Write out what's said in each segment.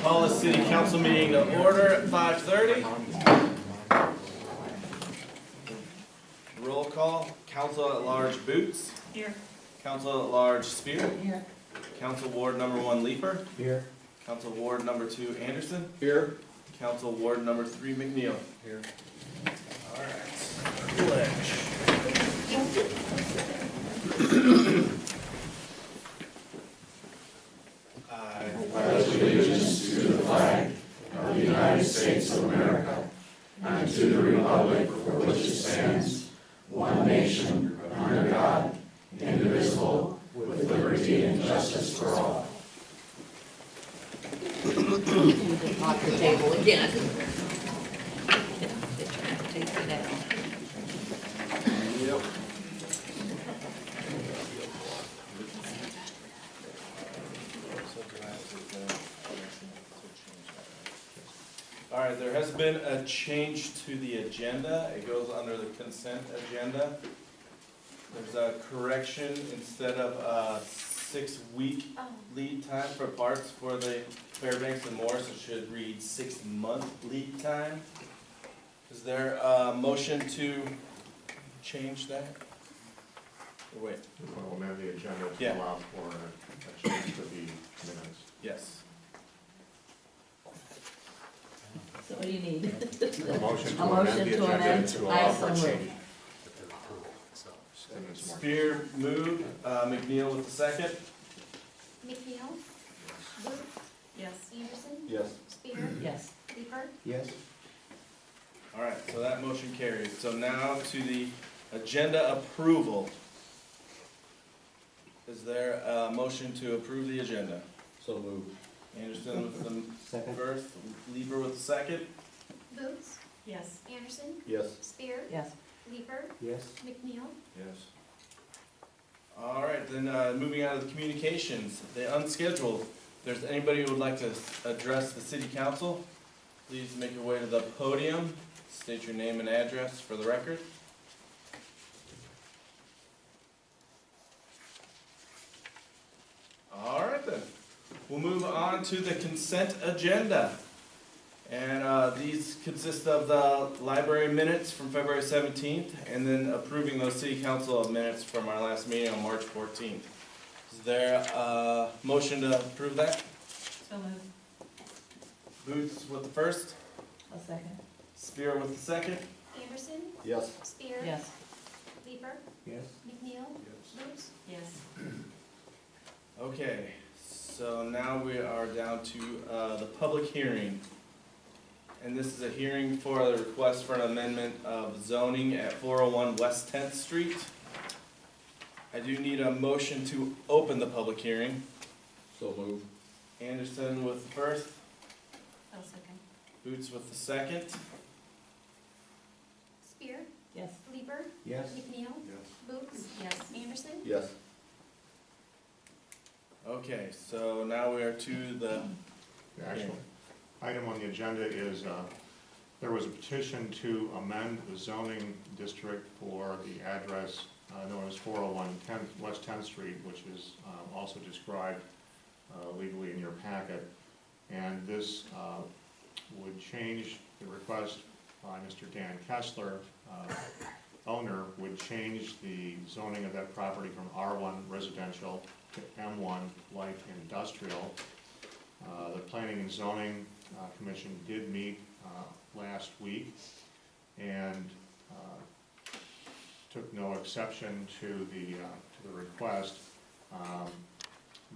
Call the city council meeting to order at 5:30. Roll call. Council at large Boots. Here. Council at large Spear. Here. Council ward number 1 Leeper. Here. Council ward number 2 Anderson. Here. Council ward number 3 McNeil. Here. All right. Pledge. I pledge allegiance to the flag of the United States of America and to the republic for which it stands, one nation, under God, indivisible, with liberty and justice for all. Lock the table again. They're trying to take it out. Yep. All right, there has been a change to the agenda. It goes under the consent agenda. There's a correction. Instead of a 6-week lead time for parts for the Fairbanks and Morris, it should read 6-month lead time. Is there a motion to change that? Or wait. We'll amend the agenda to Yeah. allow for a change to the minutes. Yes. So what do you need? A motion to A amend motion the to agenda amend. to I allow for so a move. change. Spear moved. McNeil with the second. McNeil? Booth? Yes. Anderson? Yes. Spear? Yes. Leeper? Yes. All right, so that motion carries. So now to the agenda approval. Is there a motion to approve the agenda? So moved. Anderson with the Second. first, Leeper with the second. Booth? Yes. Anderson? Yes. Spear? Yes. Leeper? Yes. McNeil? Yes. All right, then moving on to the communications, the unscheduled. If there's anybody who would like to address the city council, please make your way to the podium. State your name and address for the record. All right then, we'll move on to the consent agenda. And these consist of the library minutes from February 17th and then approving those city council minutes from our last meeting on March 14th. Is there a motion to approve that? So moved. Boots with the first, A second. Spear with the second. Anderson? Yes. Spear? Yes. Leeper? Yes. McNeil? Booth? Yes. Okay, so now we are down to the public hearing. And this is a hearing for the request for an amendment of zoning at 401 West 10th Street. I do need a motion to open the public hearing. So moved. Anderson with the first, I'll second. Boots with the second. Spear? Yes. Leeper? Yes. McNeil? Yes. Booth? Yes. Anderson? Yes. Okay, so now we are to the, The actual item on the agenda is, there was a petition to amend the zoning district for the address known as 401 West 10th Street, which is also described legally in your packet. And this would change the request by Mr. Dan Kessler, owner, would change the zoning of that property from R1 residential to M1 light industrial. The Planning and Zoning Commission did meet last week and took no exception to the request.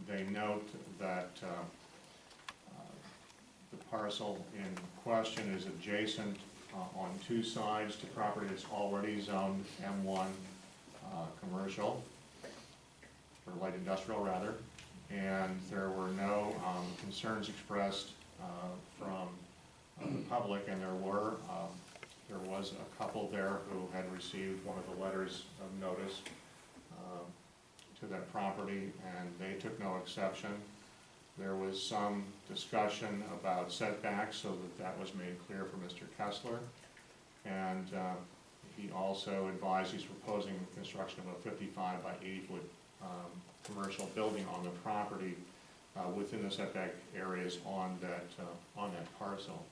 They note that the parcel in question is adjacent on 2 sides to property that's already zoned M1 commercial, or light industrial rather, and there were no concerns expressed from the public, and there was a couple there who had received one of the letters of notice to that property, and they took no exception. There was some discussion about setbacks, so that was made clear for Mr. Kessler, and he also advised he's proposing construction of a 55 by 80 foot commercial building on the property within the setback areas on that parcel.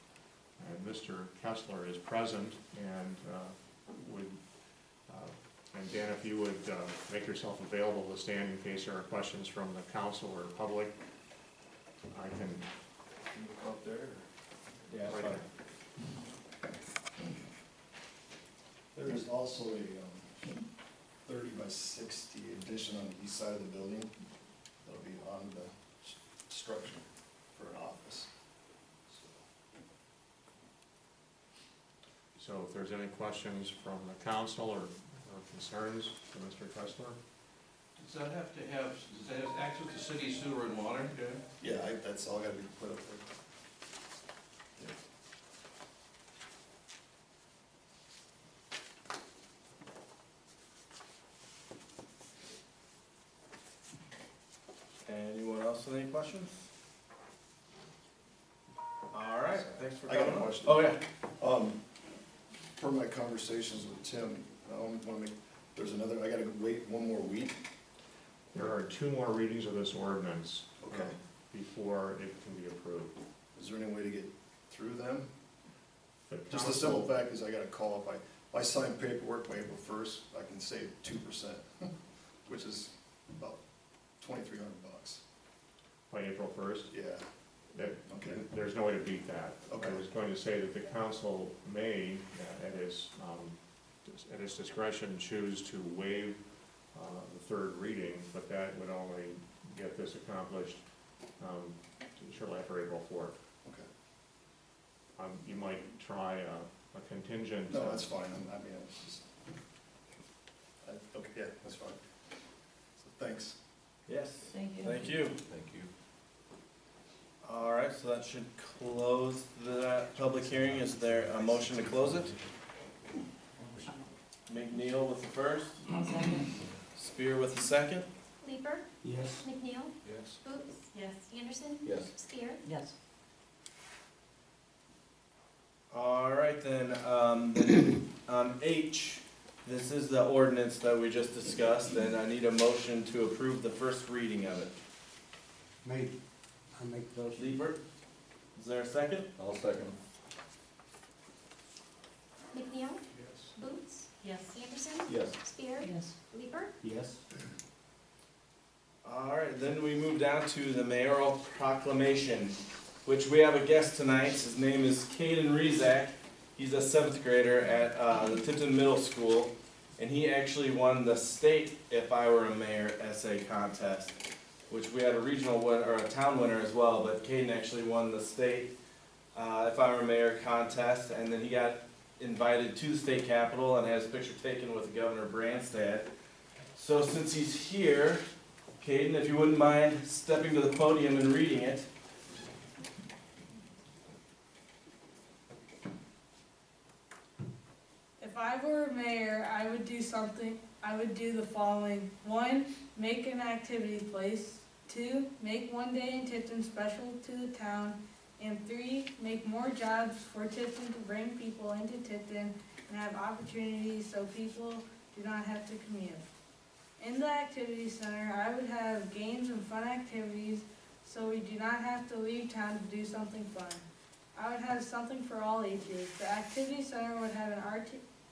And Mr. Kessler is present and would, and Dan, if you would make yourself available to stand in case there are questions from the council or public, I can. Go up there? Yeah, Right fine. There is also a 30 by 60 addition on the east side of the building. That'll be on the structure for an office. So if there's any questions from the council or concerns for Mr. Kessler? Does that have access to city sewer and water? Yeah, that's all gotta be put up there. Anyone else with any questions? All right, thanks for I got a coming. question. Oh, yeah. Per my conversations with Tim, I want to make, there's another, I gotta wait one more week. There are 2 more readings of this ordinance Okay. before it can be approved. Is there any way to get through them? The Just the council- simple fact is I got a call, if I sign paperwork by April 1st, I can save 2%, which is about $2,300. By April 1st, Yeah, that, okay. there's no way to beat that. Okay. I was going to say that the council may, at its discretion, choose to waive the 3rd reading, but that would only get this accomplished shortly after April 4th. Okay. You might try a contingent. No, that's fine, I mean, it's just, okay, yeah, that's fine. So, thanks. Yes. Thank you. Thank you. Thank you. All right, so that should close the public hearing. Is there a motion to close it? McNeil with the first, I'll second. Spear with the second. Leeper, Yes. McNeil, Yes. Boots, Yes. Anderson, Yes. Spear, Yes. All right, then, on H, this is the ordinance that we just discussed, and I need a motion to approve the first reading of it. I'll make those. Lieber, is there a second? I'll second. McNeil, Yes. Boots, Yes. Anderson, Yes. Spear, Yes. Leeper, Yes. All right, then we move down to the mayoral proclamation, which we have a guest tonight. His name is Caden Rezak. He's a 7th grader at the Tipton Middle School, and he actually won the state If I Were a Mayor essay contest, which we had a regional winner, or a town winner as well, but Caden actually won the state If I Were a Mayor contest, and then he got invited to the state capitol and has a picture taken with Governor Branstad. So since he's here, Caden, if you wouldn't mind stepping to the podium and reading it. If I were mayor, I would do the following. 1, make an activity place. 2, make one day in Tipton special to the town. And 3, make more jobs for Tipton to bring people into Tipton and have opportunities so people do not have to commute. In the activity center, I would have games and fun activities so we do not have to leave town to do something fun. I would have something for all ages. The activity center would have an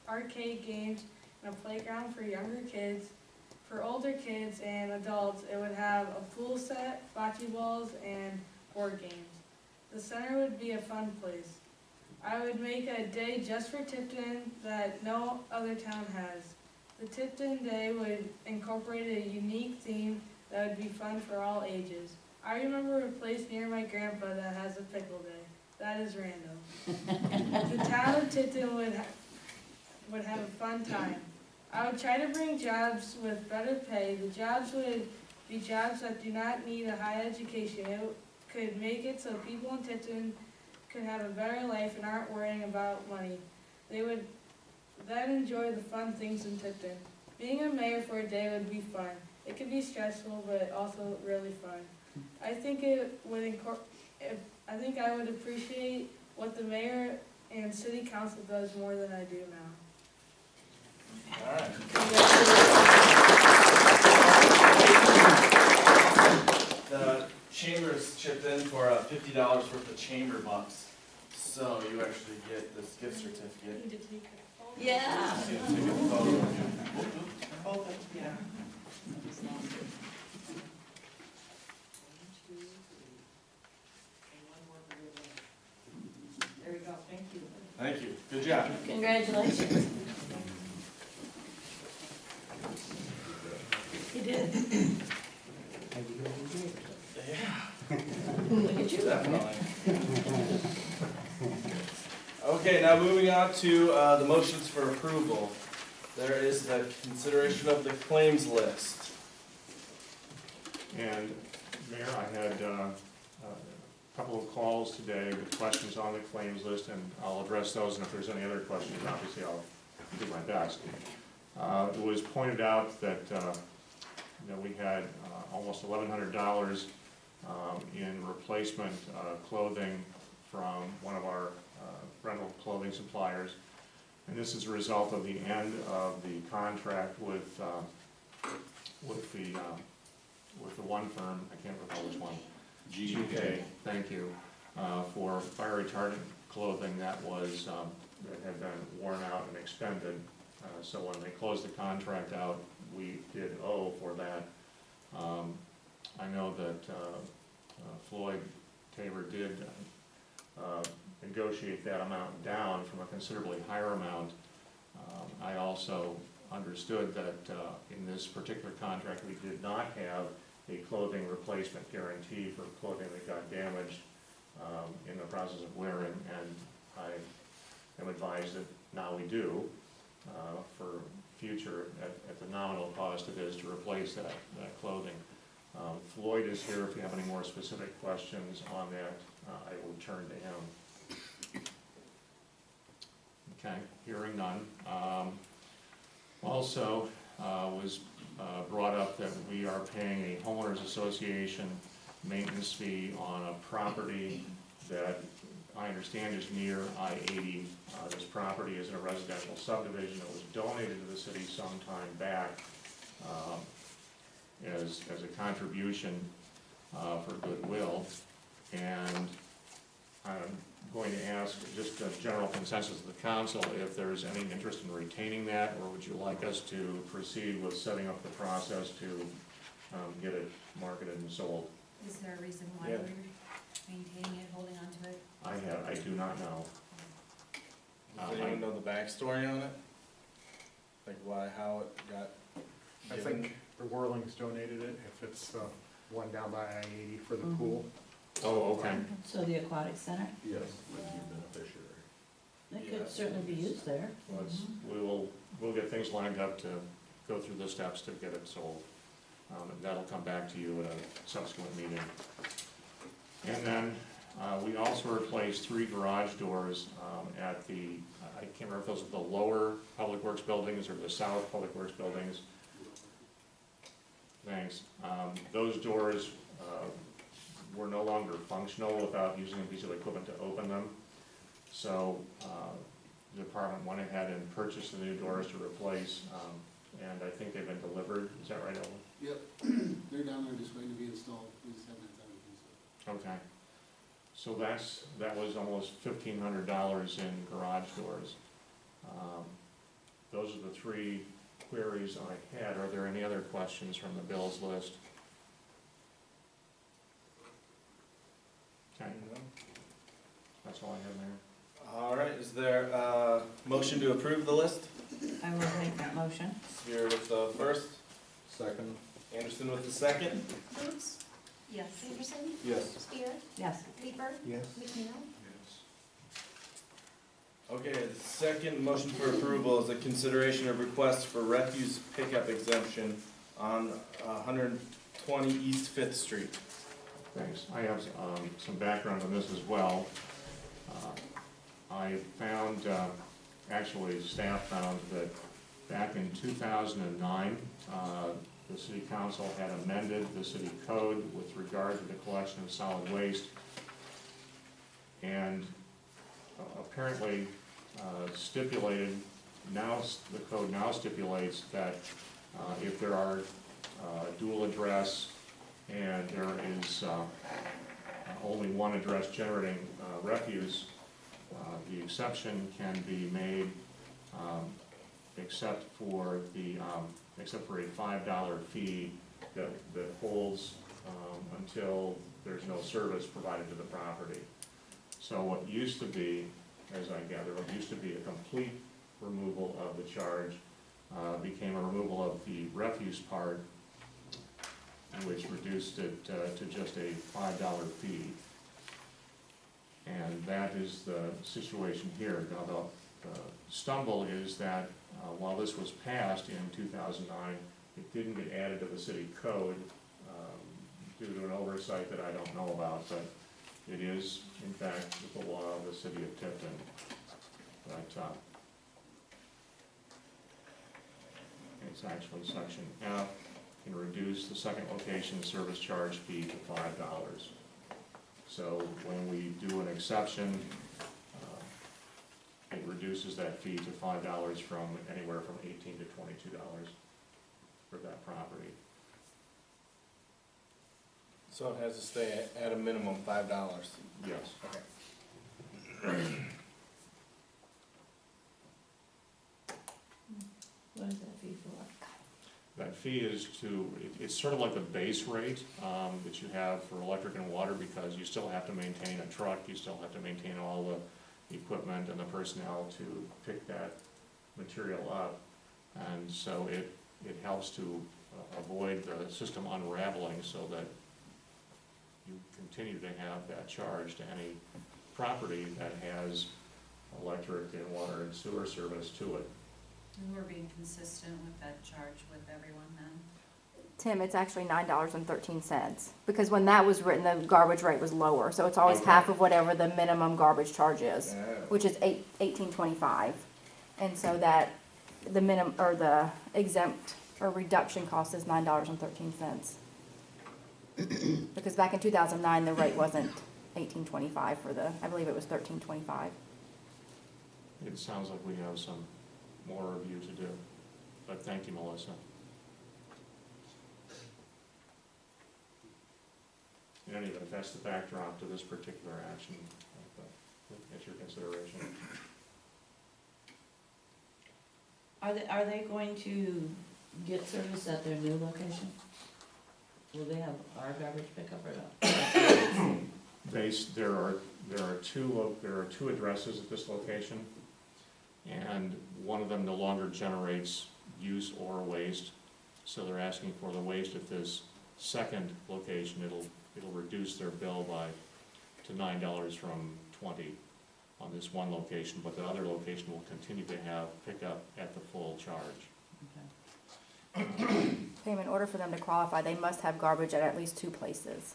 arcade games and a playground for younger kids. For older kids and adults, it would have a pool set, bocce balls, and board games. The center would be a fun place. I would make a day just for Tipton that no other town has. The Tipton Day would incorporate a unique theme that would be fun for all ages. I remember a place near my grandpa that has a pickle day. That is random. The town of Tipton would have a fun time. I would try to bring jobs with better pay. The jobs would be jobs that do not need a high education. It could make it so people in Tipton could have a better life and aren't worrying about money. They would then enjoy the fun things in Tipton. Being a mayor for a day would be fun. It could be stressful, but also really fun. I think I would appreciate what the mayor and city council does more than I do now. All right. The Chambers chipped in for $50 worth of chamber bucks. So you actually get this gift certificate. Need to take a photo. Yeah. See, take a photo. Yeah. There we go, thank you. Thank you. Good job. Congratulations. You did. Yeah. Look at you. Definitely. Okay, now moving on to the motions for approval. There is the consideration of the claims list. And Mayor, I had a couple of calls today with questions on the claims list, and I'll address those, and if there's any other questions, obviously I'll do my best. It was pointed out that we had almost $1,100 in replacement clothing from one of our rental clothing suppliers. And this is a result of the end of the contract with the one firm, I can't recall which one. GK, thank you, for fire retardant clothing that was, that had been worn out and expended. So when they closed the contract out, we did owe for that. I know that Floyd Tabor did negotiate that amount down from a considerably higher amount. I also understood that in this particular contract, we did not have a clothing replacement guarantee for clothing that got damaged in the process of wearing, and I am advised that now we do for future at the nominal cost it is to replace that clothing. Floyd is here if you have any more specific questions on that. I will turn to him. Okay, hearing none. Also was brought up that we are paying a homeowners association maintenance fee on a property that I understand is near I-80. This property is in a residential subdivision that was donated to the city some time back as a contribution for goodwill. And I'm going to ask just a general consensus of the council if there's any interest in retaining that, or would you like us to proceed with setting up the process to get it marketed and sold? Is there a reason why Yeah. we're maintaining it, holding on to it? I do not know. Does anyone know the backstory on it? Like why, how it got I given? think the Whirlings donated it, if it's the one down by I-80 for the Mhm. pool. Oh, okay. So the aquatic center, Yes, would be beneficiary. it Yeah. could certainly be used there. We'll get things lined up to go through the steps to get it sold. And that'll come back to you at a subsequent meeting. And then we also replaced 3 garage doors at the, I can't remember if those are the lower Public Works buildings or the south Public Works buildings. Thanks. Those doors were no longer functional without using a piece of equipment to open them. So the department went ahead and purchased the new doors to replace, and I think they've been delivered. Is that right, Ellen? Yep, they're down there just waiting to be installed, we just haven't done anything, so. Okay. So that was almost $1,500 in garage doors. Those are the 3 queries I had. Are there any other questions from the bills list? Okay, that's all I have, Mayor. All right, is there a motion to approve the list? I will make that motion. Spear with the first, Second? Anderson with the second. Rhodes, Yes. Peterson, Yes. Spear, Yes. Leeper, Yes. McNeil. Okay, the second motion for approval is a consideration of request for refuse pickup exemption on 120 East Fifth Street. Thanks. I have some background on this as well. I found, actually staff found that back in 2009, the city council had amended the city code with regard to the collection of solid waste. And apparently stipulated, now the code now stipulates that if there are dual address and there is only one address generating refuse, the exception can be made except for a $5 fee that holds until there's no service provided to the property. So what used to be, as I gather, what used to be a complete removal of the charge became a removal of the refuse part, which reduced it to just a $5 fee. And that is the situation here. Now, the stumble is that while this was passed in 2009, it didn't get added to the city code due to an oversight that I don't know about, but it is, in fact, the law of the city of Tipton. But it's actually section F, can reduce the second location service charge fee to $5. So when we do an exception, it reduces that fee to $5 from anywhere from $18 to $22 for that property. So it has to stay at a minimum $5? Yes. Okay. What is that fee for? That fee is it's sort of like the base rate that you have for electric and water, because you still have to maintain a truck, you still have to maintain all the equipment and the personnel to pick that material up. And so it helps to avoid the system unraveling so that you continue to have that charge to any property that has electric and water and sewer service to it. And we're being consistent with that charge with everyone then? Tim, it's actually $9.13, because when that was written, the garbage rate was lower, so it's always Okay. half of whatever the minimum garbage charge is, Yeah. which is $18.25. And so that, the minimum, or the exempt or reduction cost is $9.13. Because back in 2009, the rate wasn't $18.25 for I believe it was $13.25. It sounds like we have some more review to do, but thank you, Melissa. In any event, that's the backdrop to this particular action at your consideration. Are they going to get service at their new location? Will they have our garbage pickup or not? There are two addresses at this location, and one of them no longer generates use or waste, so they're asking for the waste at this second location. It'll reduce their bill to $9 from $20 on this one location, but the other location will continue to have pickup at the full charge. Okay, in order for them to qualify, they must have garbage at least 2 places.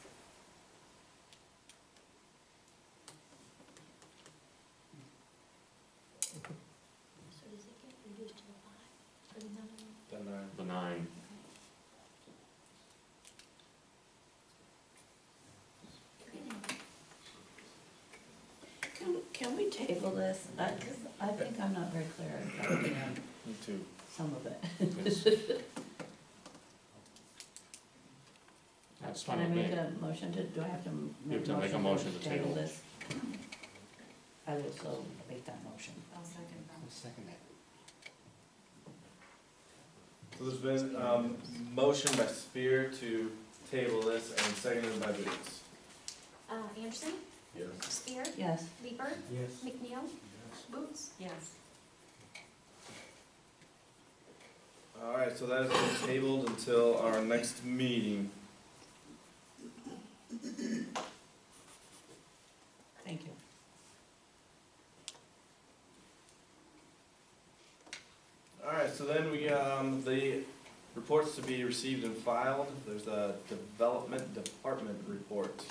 So does it get reduced to the 5 or the 9? The 9. Can we table this? 'Cause I think I'm not very clear on Me too. some of it. That's Can fine I with make me. a motion to, do I have to You have to make a motion to table. this? I will so make that motion. I'll second that. Second that. So there's been motion by Spear to table this and seconded by Boots. Anderson, Yes. Spear, Yes. Leeper, Yes. McNeil, Boots. Yes. All right, so that has been tabled until our next meeting. Thank you. All right, so then we, the reports to be received and filed. There's a development department report.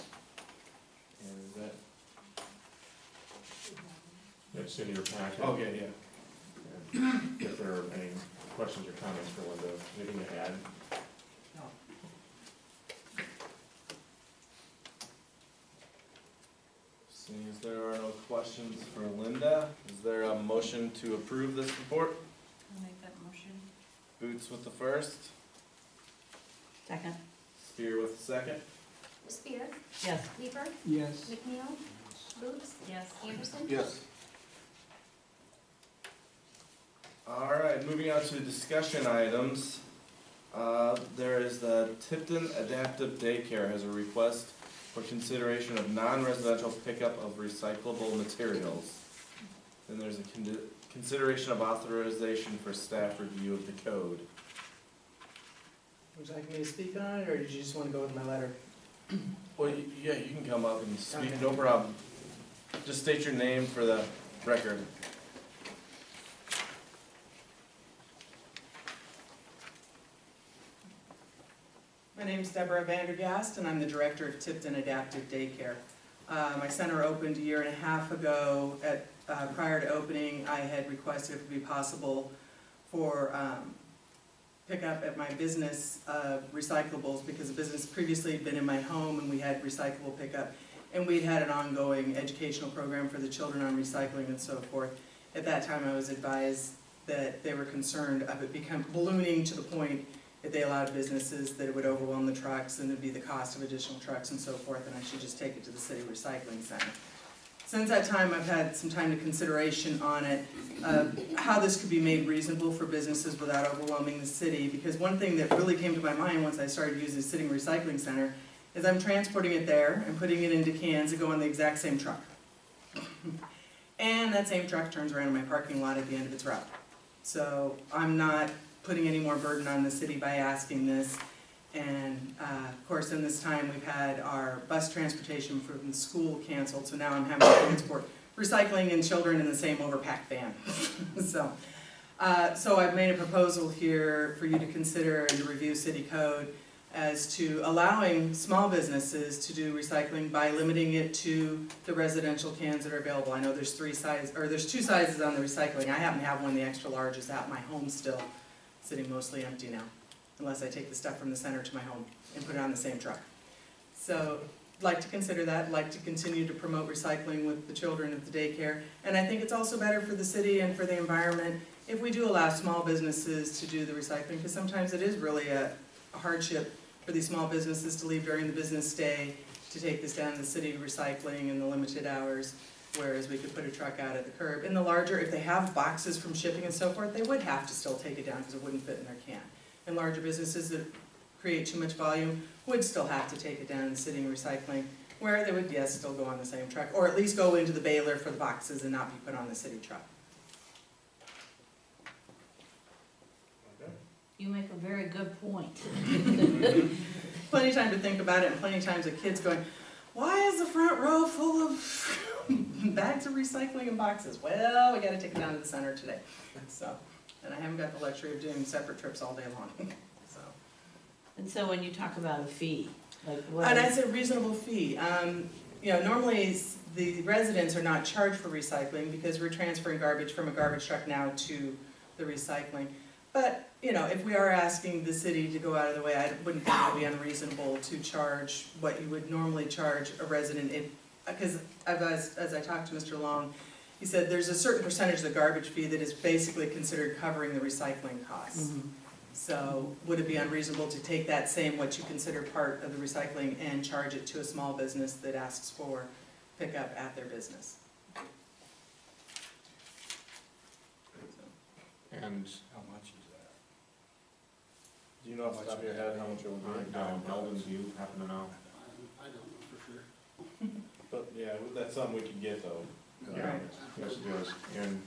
And is that, It's in your packet. okay, yeah. And if there are any questions or comments for Linda, anything to add? Seeing as there are no questions for Linda, is there a motion to approve this report? I'll make that motion. Boots with the first, Second? Spear with the second. Spear, Yes. Weaver, Yes. McNeil, Booth, Yes. Anderson. Yes. All right, moving on to discussion items. There is the Tipton Adaptive Daycare has a request for consideration of non-residential pickup of recyclable materials. Then there's a consideration of authorization for staff review of the code. Would you like me to speak on it, or did you just want to go with my letter? Well, yeah, you can come up and speak, Okay. no problem. Just state your name for the record. My name's Deborah Vandergast, and I'm the director of Tipton Adaptive Daycare. My center opened a year and a half ago. Prior to opening, I had requested if it would be possible for pickup at my business of recyclables, because the business previously had been in my home and we had recyclable pickup. And we'd had an ongoing educational program for the children on recycling and so forth. At that time, I was advised that they were concerned of it ballooning to the point if they allowed businesses that it would overwhelm the trucks and it'd be the cost of additional trucks and so forth, and I should just take it to the city recycling center. Since that time, I've had some time to consideration on it, how this could be made reasonable for businesses without overwhelming the city, because one thing that really came to my mind once I started using the city recycling center is I'm transporting it there and putting it into cans that go on the exact same truck. And that same truck turns around in my parking lot at the end of its route. So I'm not putting any more burden on the city by asking this. And of course, in this time, we've had our bus transportation from the school canceled, so now I'm having to transport recycling and children in the same overpacked van. So I've made a proposal here for you to consider and to review city code as to allowing small businesses to do recycling by limiting it to the residential cans that are available. I know there's two sizes on the recycling. I happen to have one, the extra large is at my home still, sitting mostly empty now, unless I take the stuff from the center to my home and put it on the same truck. So, like to consider that, like to continue to promote recycling with the children at the daycare. And I think it's also better for the city and for the environment if we do allow small businesses to do the recycling, because sometimes it is really a hardship for these small businesses to leave during the business day to take this down to the city recycling in the limited hours, whereas we could put a truck out at the curb. In the larger, if they have boxes from shipping and so forth, they would have to still take it down because it wouldn't fit in their can. And larger businesses that create too much volume would still have to take it down to the city recycling, where they would, yes, still go on the same truck, or at least go into the baler for the boxes and not be put on the city truck. You make a very good point. Plenty of time to think about it, and plenty of times the kids going, why is the front row full of bags of recycling and boxes? Well, we gotta take it down to the center today. So, and I haven't got the luxury of doing separate trips all day long, so. And so when you talk about a fee, like what? And I said reasonable fee. You know, normally the residents are not charged for recycling because we're transferring garbage from a garbage truck now to the recycling. But, you know, if we are asking the city to go out of the way, I wouldn't think it would be unreasonable to charge what you would normally charge a resident. Because as I talked to Mr. Long, he said there's a certain percentage of the garbage fee that is basically considered covering the recycling costs. Mhm. So would it be unreasonable to take that same, what you consider part of the recycling, and charge it to a small business that asks for pickup at their business? And How much is that? Do you know off the top of your head how much it would be? Eldon, do you happen to know? I don't know for sure. But, yeah, that's something we can get though. Yeah, yes, it is. And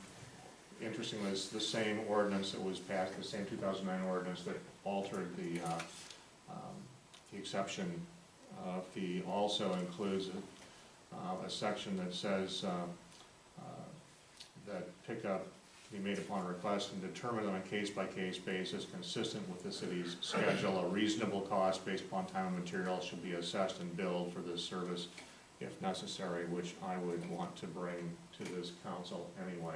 interestingly, it's the same ordinance that was passed, the same 2009 ordinance that altered the exception fee also includes a section that says that pickup be made upon request and determined on a case-by-case basis consistent with the city's schedule. A reasonable cost based upon time and material should be assessed and billed for this service if necessary, which I would want to bring to this council anyway,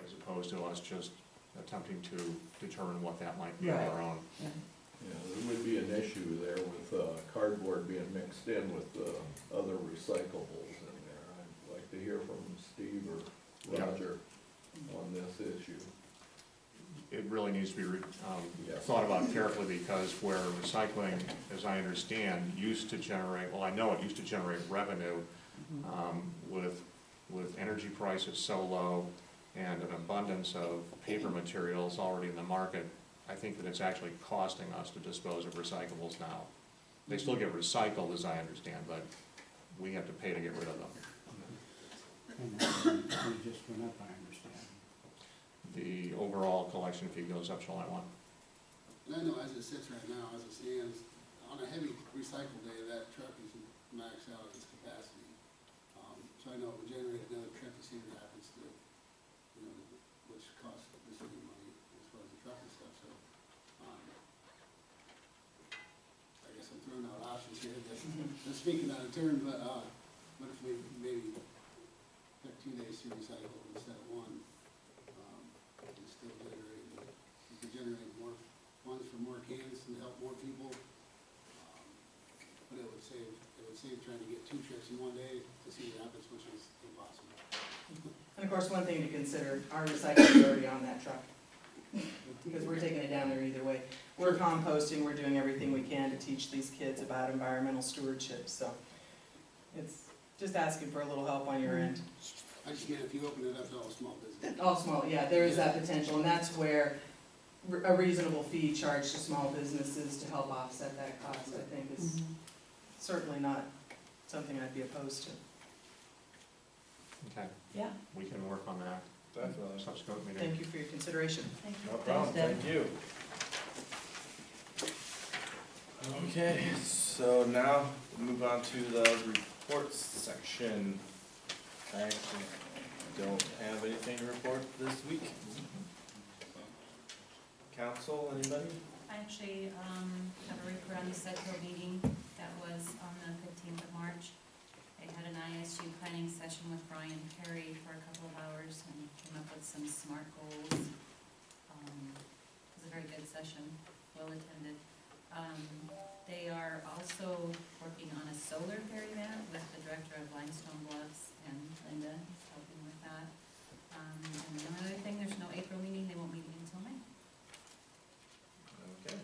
as opposed to us just attempting to determine what that might be on our own. Yeah. Yeah, there would be an issue there with cardboard being mixed in with other recyclables in there. I'd like to hear from Steve or Roger on this issue. It really needs to be thought about carefully, because where recycling, as I understand, used to generate, well, I know it used to generate revenue, with energy prices so low and an abundance of paper materials already in the market, I think that it's actually costing us to dispose of recyclables now. They still get recycled, as I understand, but we have to pay to get rid of them. And it just went up, I understand. The overall collection fee goes up July 1. And I know as it sits right now, as it stands, on a heavy recycle day, that truck is maxed out at its capacity. So I know it would generate another truck to see what happens to, you know, which costs the city money as far as the truck and stuff, so. I guess I'm throwing out options here, I'm speaking out of turn, but what if we maybe took 2 days to recycle instead of 1? And still generate, you could generate more funds for more cans and help more people. But it would save trying to get 2 trips in 1 day to see what happens, which is impossible. And of course, one thing to consider, our recycling is already on that truck, because we're taking it down there either way. We're composting, we're doing everything we can to teach these kids about environmental stewardship, so it's just asking for a little help on your end. I just mean if you open it up to all small business. All small, yeah, there is that potential, and that's where a reasonable fee charged to small businesses to help offset that cost, I think, is certainly not something I'd be opposed to. Okay. Yeah. We can work on that. Definitely. Subsequent meeting. Thank you for your consideration. Thank you. No problem, Thanks, Deb. thank you. Okay, so now we'll move on to the reports section. I actually don't have anything to report this week. Council, anybody? I actually have a report on the CEDCO meeting that was on the 15th of March. I had an ISU planning session with Brian Perry for a couple of hours and came up with some SMART goals. It was a very good session, well attended. They are also working on a solar ferryman with the director of Limestone Bluffs, and Linda is helping with that. And the only other thing, there's no April meeting, they won't meet until May. Okay.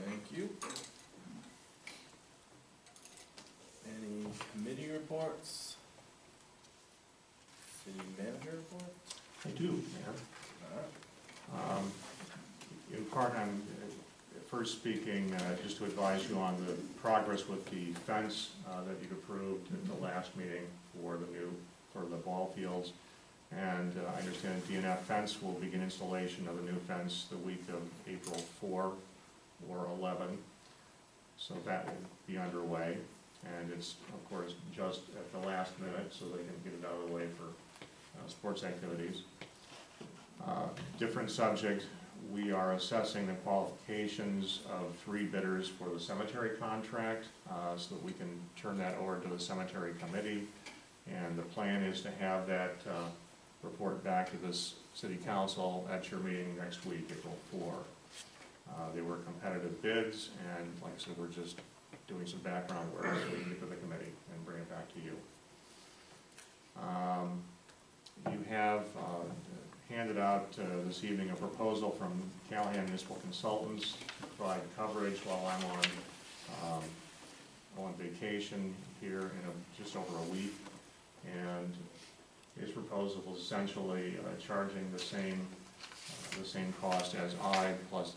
Thank you. Any committee reports? City manager report? I do, man. All right. In part, I'm first speaking just to advise you on the progress with the fence that you've approved at the last meeting for the ball fields. And I understand DNF Fence will begin installation of the new fence the week of April 4 or 11. So that will be underway. And it's, of course, just at the last minute so they can get it out of the way for sports activities. Different subject, we are assessing the qualifications of 3 bidders for the cemetery contract so that we can turn that over to the cemetery committee. And the plan is to have that report back to this city council at your meeting next week, April 4. They were competitive bids, and like I said, we're just doing some background work so we can get to the committee and bring it back to you. You have handed out this evening a proposal from Callahan Municipal Consultants to provide coverage while I'm on vacation here in just over a week. And his proposal is essentially charging the same cost as I, plus,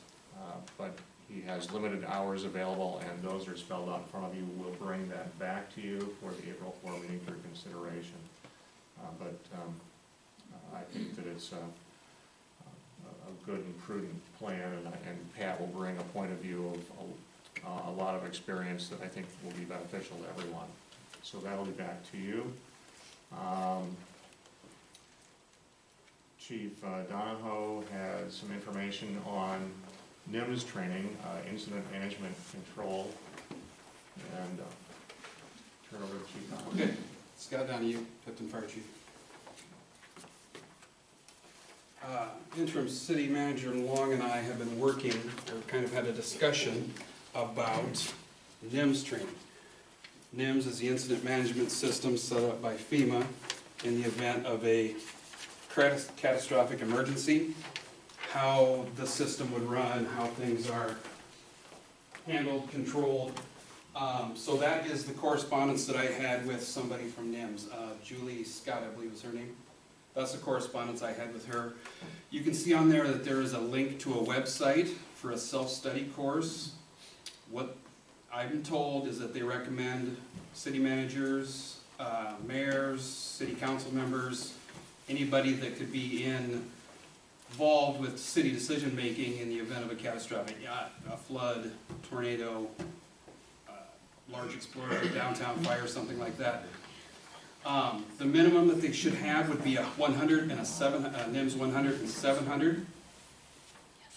but he has limited hours available, and those are spelled out in front of you. We'll bring that back to you for the April 4 meeting for consideration. I think that it's a good and prudent plan, and Pat will bring a point of view of a lot of experience that I think will be beneficial to everyone. So that'll be back to you. Chief Donahoe has some information on NIMS training, incident management control, and turn over to Chief Donahoe. Okay, Scott Donahue, Tipton Fire Chief. Interim City Manager Long and I have been working, or kind of had a discussion about NIMS training. NIMS is the incident management system set up by FEMA in the event of a catastrophic emergency. how the system would run, how things are handled, controlled. So that is the correspondence that I had with somebody from NIMS, Julie Scott, I believe is her name. That's the correspondence I had with her. You can see on there that there is a link to a website for a self-study course. What I've been told is that they recommend city managers, mayors, city council members, anybody that could be involved with city decision-making in the event of a catastrophic, a flood, tornado, large explosion, downtown fire, something like that. The minimum that they should have would be a 100 and a NIMS 100 and 700.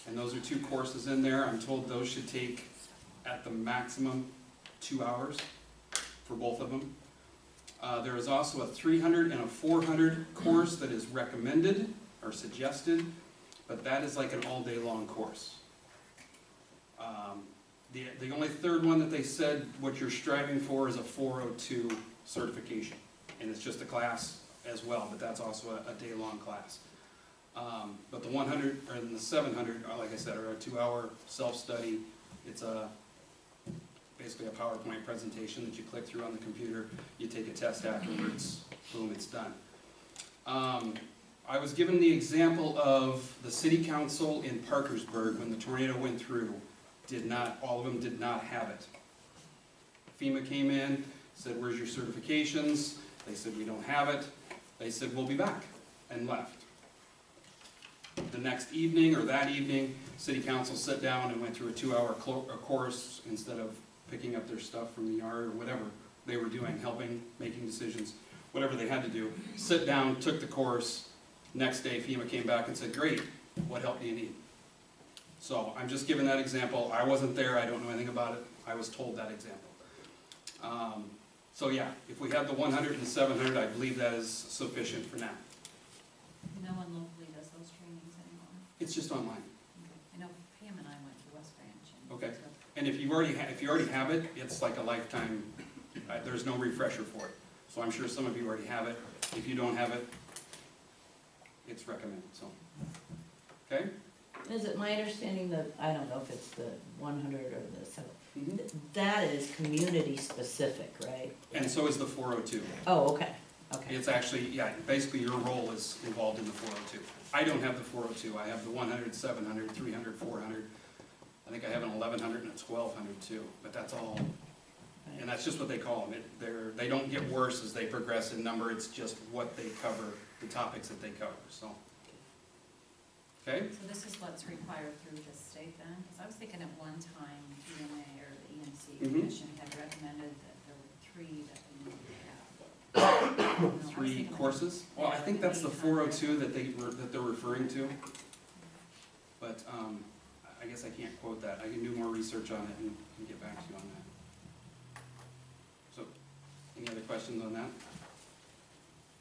And those are 2 courses in there. I'm told those should take at the maximum 2 hours for both of them. There is also a 300 and a 400 course that is recommended or suggested, but that is like an all-day long course. The only third one that they said what you're striving for is a 402 certification, and it's just a class as well, but that's also a day-long class. But the 100 or the 700, like I said, are a 2-hour self-study. It's basically a PowerPoint presentation that you click through on the computer. You take a test afterwards, boom, it's done. I was given the example of the city council in Parkersburg when the tornado went through. All of them did not have it. FEMA came in, said, where's your certifications? They said, we don't have it. They said, we'll be back, and left. The next evening, or that evening, city council sat down and went through a 2-hour course instead of picking up their stuff from the yard or whatever they were doing, helping, making decisions, whatever they had to do. Sit down, took the course. Next day, FEMA came back and said, great, what help do you need? So I'm just giving that example. I wasn't there, I don't know anything about it. I was told that example. So yeah, if we have the 100 and 700, I believe that is sufficient for now. No one locally does those trainings anymore. It's just online. Okay. I know Pam and I went to West Branch. And Okay. And if you already have it, it's like a lifetime, there's no refresher for it. So I'm sure some of you already have it. If you don't have it, it's recommended, so. Okay? Is it my understanding that, I don't know if it's the 100 or the 7, that is community specific, right? And so is the 402. Oh, okay, okay. It's actually, yeah, basically your role is involved in the 402. I don't have the 402. I have the 100, 700, 300, 400. I think I have an 1100 and a 1200 too, but that's all. And that's just what they call them. They don't get worse as they progress in number. It's just what they cover, the topics that they cover, so. Okay? So this is what's required through the state then? Because I was thinking at one time, GMA or the ENC Commission had recommended that there were 3 that we needed to have. 3 courses? Well, I think that's the 402 that they're referring to. But I guess I can't quote that. I can do more research on it and get back to you on that. So, any other questions on that?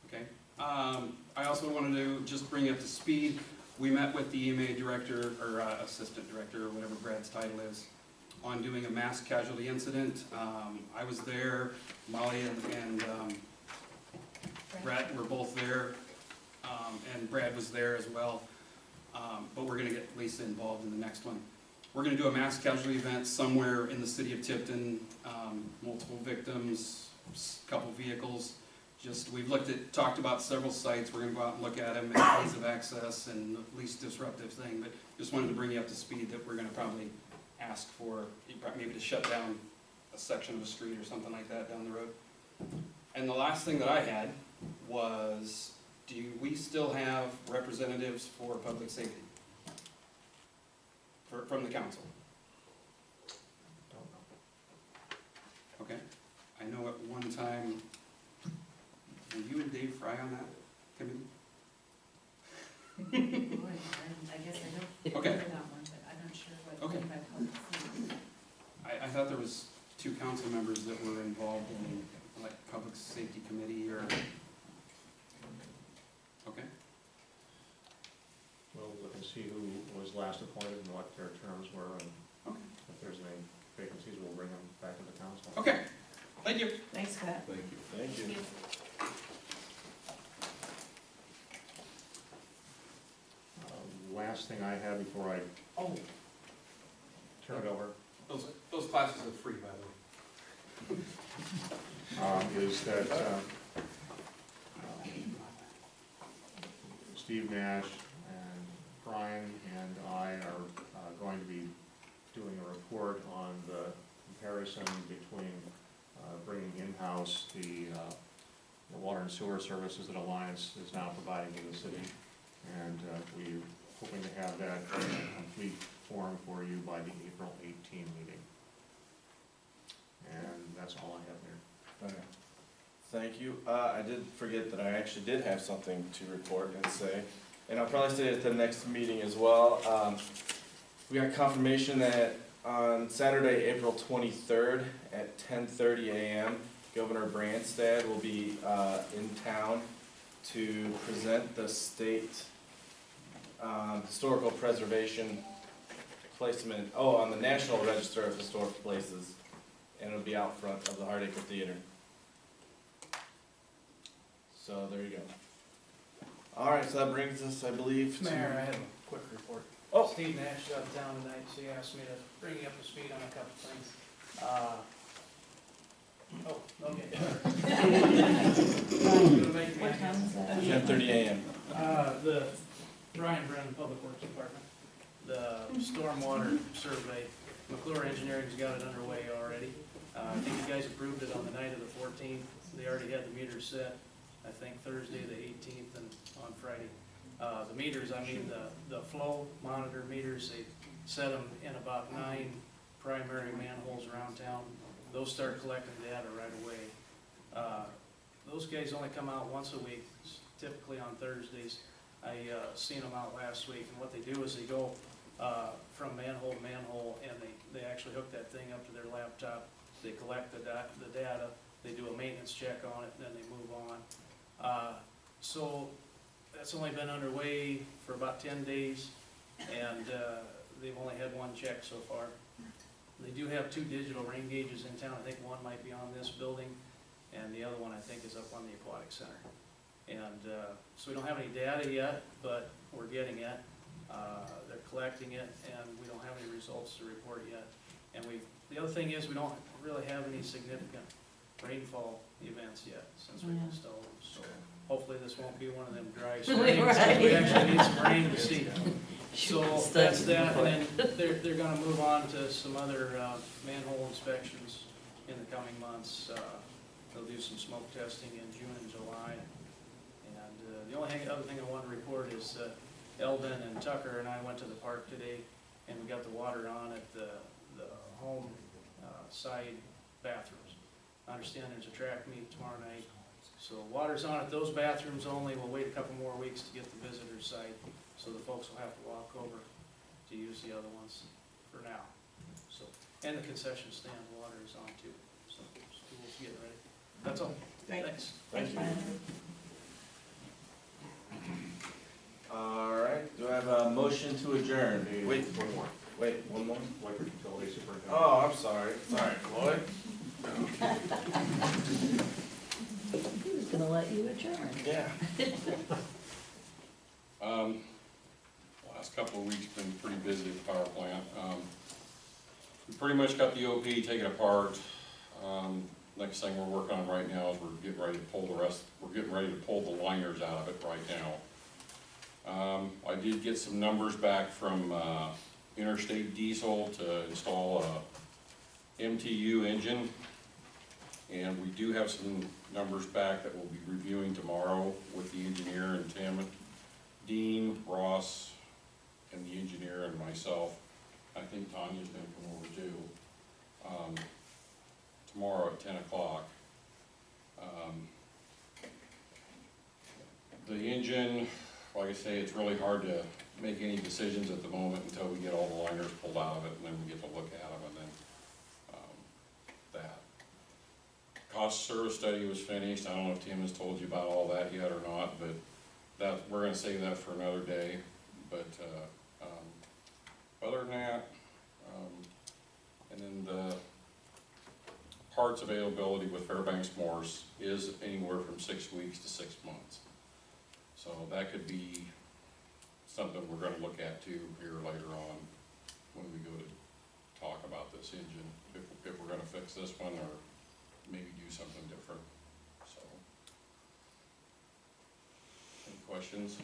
Okay. I also wanted to just bring you up to speed. We met with the EMA director, or assistant director, or whatever Brad's title is, on doing a mass casualty incident. I was there, Molly and Brad were both there, and Brad was there as well. But we're gonna get Lisa involved in the next one. We're gonna do a mass casualty event somewhere in the city of Tipton, multiple victims, couple vehicles. We've talked about several sites. We're gonna go out and look at them, and ease of access and the least disruptive thing, but just wanted to bring you up to speed that we're gonna probably ask for, maybe to shut down a section of a street or something like that down the road. And the last thing that I had was, do we still have representatives for public safety? From the council? Don't know. Okay. I know at one time, were you and Dave Fry on that committee? I guess I don't Okay. remember that one, but I'm not sure what. Okay. by public. I thought there was 2 council members that were involved in, like, public safety committee or, okay? We'll look and see who was last appointed and what their terms were, and Okay. if there's any vacancies, we'll bring them back to the council. Okay, thank you. Thanks, Scott. Thank you. Thank you. last thing I have before I Oh, turn it over, those classes are free, by the way. is that Steve Nash and Brian and I are going to be doing a report on the comparison between bringing in-house the water and sewer services that Alliance is now providing to the city. And we're hoping to have that in a complete form for you by the April 18 meeting. And that's all I have there. Okay. Thank you. I did forget that I actually did have something to report and say, and I'll probably say it at the next meeting as well. We got confirmation that on Saturday, April 23rd at 10:30 a.m., Governor Branstad will be in town to present the state historical preservation placement, on the National Register of Historic Places, and it'll be out front of the Hardacre Theater. So there you go. All right, so that brings us, I believe, to... Mayor, I have a quick report. Oh. Steve Nash is out of town tonight, so he asked me to bring you up to speed on a couple things. Okay. What time is that? 10:30 a.m. The Brian Brennan Public Works Department, the stormwater survey, McClure Engineering's got it underway already. I think you guys approved it on the night of the 14th. They already had the meters set, I think Thursday the 18th and on Friday. The meters, I mean the flow monitor meters, they set them in about 9 primary manholes around town. Those start collecting data right away. Those guys only come out once a week, typically on Thursdays. I seen them out last week, and what they do is they go from manhole to manhole, and they actually hook that thing up to their laptop. They collect the data, they do a maintenance check on it, and then they move on. So that's only been underway for about 10 days, and they've only had one check so far. They do have 2 digital rain gauges in town. I think one might be on this building, and the other one I think is up on the aquatic center. And so we don't have any data yet, but we're getting it. They're collecting it, and we don't have any results to report yet. And the other thing is we don't really have any significant rainfall events yet since we've installed them. So hopefully this won't be one of them dry springs. Right. We actually need some rain to see. So that's that, and then they're gonna move on to some other manhole inspections in the coming months. They'll do some smoke testing in June and July. And the only other thing I want to report is Eldon and Tucker and I went to the park today, and we got the water on at the home side bathrooms. I understand there's a track meet tomorrow night, so water's on at those bathrooms only. We'll wait a couple more weeks to get the visitor site, so the folks will have to walk over to use the other ones for now. So, and the concession stand water is on too, so school's getting ready. That's all. Great. Thanks. Thank you. Brian. All right, do I have a motion to adjourn? Wait, One more. one more? Electric utility superintendent. Oh, I'm sorry. Sorry, Floyd. He was gonna let you adjourn. Yeah. Last couple of weeks been pretty busy at the power plant. We pretty much got the OP taken apart. Next thing we're working on right now is we're getting ready to pull the liners out of it right now. I did get some numbers back from Interstate Diesel to install a MTU engine, and we do have some numbers back that we'll be reviewing tomorrow with the engineer and Tim, Dean, Ross, and the engineer and myself. I think Tanya's gonna come over too, tomorrow at 10 o'clock. The engine, like I say, it's really hard to make any decisions at the moment until we get all the liners pulled out of it, and then we get to look at them, and then that. Cost service study was finished. I don't know if Tim has told you about all that yet or not, but we're gonna save that for another day. But other than that, and then the parts availability with Fairbanks Morse is anywhere from 6 weeks to 6 months. So that could be something we're gonna look at too here later on when we go to talk about this engine, if we're gonna fix this one or maybe do something different, so. Any questions?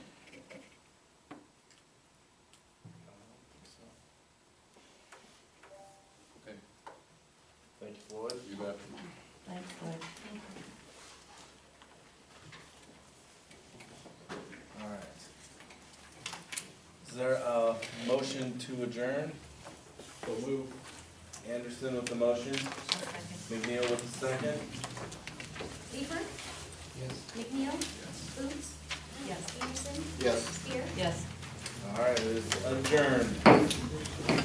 Okay, Thank you, Floyd. you bet. Thanks, Lloyd. All right. Is there a motion to adjourn? So move. Anderson with the motion, McNeil with the second. Lieber? Yes. McNeil? Yes. Boots? Yes. Anderson? Yes. Spear? Yes. All right, it is adjourned.